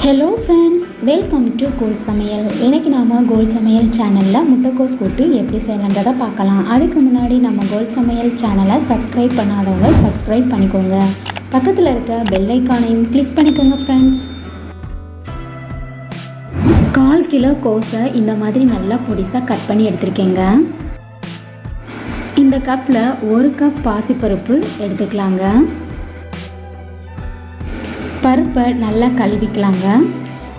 Hello friends, welcome to goalsamayal. இன்றைக்கி நாம் goalsamayal சேனலில் முட்டைக்கோஸ் கூட்டு எப்படி செய்யலான்றதை பார்க்கலாம். அதுக்கு முன்னாடி நம்ம goalsamayal சேனலை சப்ஸ்கிரைப் பண்ணாதவங்க சப்ஸ்கிரைப் பண்ணிக்கோங்க. பக்கத்தில் இருக்க பெல் ஐக்கானையும் கிளிக் பண்ணிக்கோங்க ஃப்ரெண்ட்ஸ். 1/4 கிலோ கோஸை இந்த மாதிரி நல்லா பொடிசாக கட் பண்ணி எடுத்துருக்கேங்க. இந்த கப்பில் 1 கப் பாசிப்பருப்பு எடுத்துக்கலாங்க. பருப்பை நல்லா கழுவிக்கலாங்க.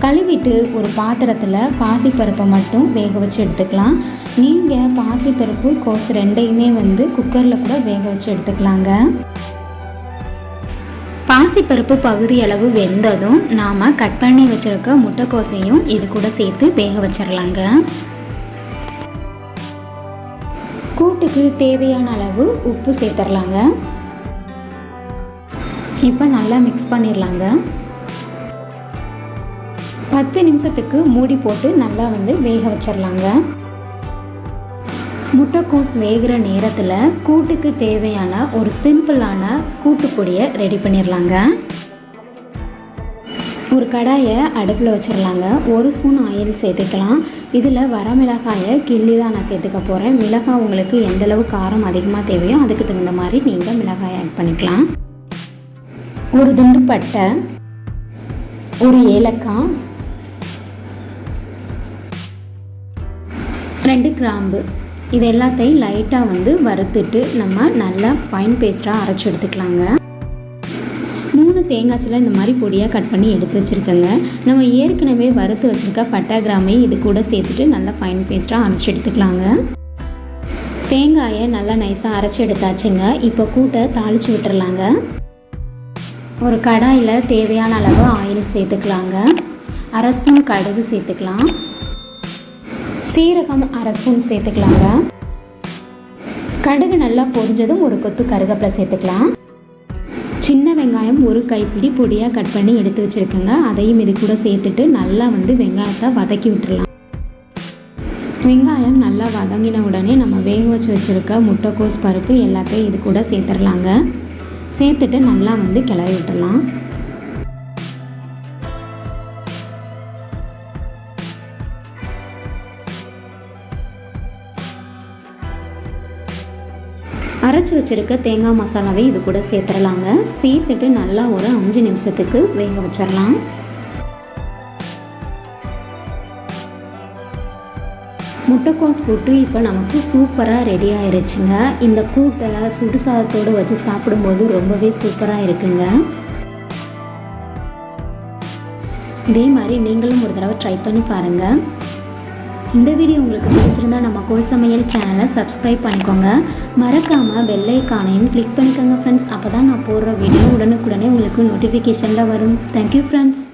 கழுவிட்டு ஒரு பாத்திரத்தில் பாசிப்பருப்பை மட்டும் வேக வச்சு எடுத்துக்கலாம். நீங்கள் பாசிப்பருப்பு கோஸ் ரெண்டையுமே குக்கரில் கூட வேக வச்சு எடுத்துக்கலாங்க. பாசிப்பருப்பு பகுதி அளவு வெந்ததும் நாம் கட் பண்ணி வச்சுருக்க முட்டைக்கோசையும் இது கூட சேர்த்து வேக வச்சிடலாங்க. கூட்டுக்கு தேவையான அளவு உப்பு சேர்த்துடலாங்க. இப்போ நல்லா மிக்ஸ் பண்ணிடலாங்க. 10 நிமிஷத்துக்கு மூடி போட்டு நல்லா வேக வச்சிடலாங்க. முட்டைக்கோஸ் வேகிற நேரத்தில் கூட்டுக்கு தேவையான ஒரு சிம்பிளான கூட்டு பொடியை ரெடி பண்ணிடலாங்க. ஒரு கடாயை அடுப்பில் வச்சிடலாங்க. 1 ஸ்பூன் ஆயில் சேர்த்துக்கலாம். இதில் வரமிளகாயை கிள்ளி தான் நான் சேர்த்துக்க போகிறேன். மிளகாய் உங்களுக்கு எந்தளவு காரம் அதிகமாக தேவையோ அதுக்கு தகுந்த மாதிரி நீங்கள் மிளகாயை ஆட் பண்ணிக்கலாம். ஒரு துண்டு பட்டை, ஒரு ஏலக்காய், 2 கிராம்பு, இது எல்லாத்தையும் லைட்டாக வறுத்துட்டு நம்ம நல்லா ஃபைன் பேஸ்ட்டாக அரைச்சி எடுத்துக்கலாங்க. 3 தேங்காய் சில இந்த மாதிரி பொடியாக கட் பண்ணி எடுத்து வச்சுருக்கேங்க. நம்ம ஏற்கனவே வறுத்து வச்சுருக்க பட்டை கிராமையும் இது கூட சேர்த்துட்டு நல்லா ஃபைன் பேஸ்ட்டாக அரைச்சி எடுத்துக்கலாங்க. தேங்காயை நல்லா நைஸாக அரைச்சி எடுத்தாச்சுங்க. இப்போ கூட்டை தாளித்து விட்டுறலாங்க. ஒரு கடாயில் தேவையான அளவு ஆயில் சேர்த்துக்கலாங்க. 1/2 ஸ்பூன் கடுகு சேர்த்துக்கலாம். சீரகம் 1/2 ஸ்பூன் சேர்த்துக்கலாங்க. கடுகு நல்லா பொரிஞ்சதும் ஒரு கொத்து கருவேப்பிலை சேர்த்துக்கலாம். சின்ன வெங்காயம் 1 கைப்பிடி பொடியாக கட் பண்ணி எடுத்து வச்சுருக்கேங்க. அதையும் இது கூட சேர்த்துட்டு நல்லா வெங்காயத்தை வதக்கி விட்டுடலாம். வெங்காயம் நல்லா வதங்கின உடனே நம்ம வேக வச்சுருக்க முட்டைக்கோஸ் பருப்பு எல்லாத்தையும் இது கூட சேர்த்துடலாங்க. சேர்த்துட்டு நல்லா கிளறி விட்டுடலாம். அரைச்சி வச்சுருக்க தேங்காய் மசாலாவை இது கூட சேர்த்துடலாங்க. சேர்த்துட்டு நல்லா ஒரு 5 நிமிஷத்துக்கு வேக வச்சிடலாம். முட்டைக்கோஸ் கூட்டு இப்போ நமக்கு சூப்பராக ரெடி ஆயிருச்சுங்க. இந்த கூட்டை சுடு சாதத்தோடு வச்சு சாப்பிடும்போது ரொம்பவே சூப்பராக இருக்குங்க. இதே மாதிரி நீங்களும் ஒரு தடவை ட்ரை பண்ணி பாருங்கள். இந்த வீடியோ உங்களுக்கு பிடிச்சிருந்தா நம்ம goalsamayal சேனலை சப்ஸ்கிரைப் பண்ணிக்கோங்க. மறக்காமல் பெல் ஐக்கானையும் கிளிக் பண்ணிக்கோங்க ஃப்ரெண்ட்ஸ். அப்போ தான் நான் போடுற வீடியோ உடனுக்குடனே உங்களுக்கு நோட்டிஃபிகேஷனில் வரும். Thank you friends.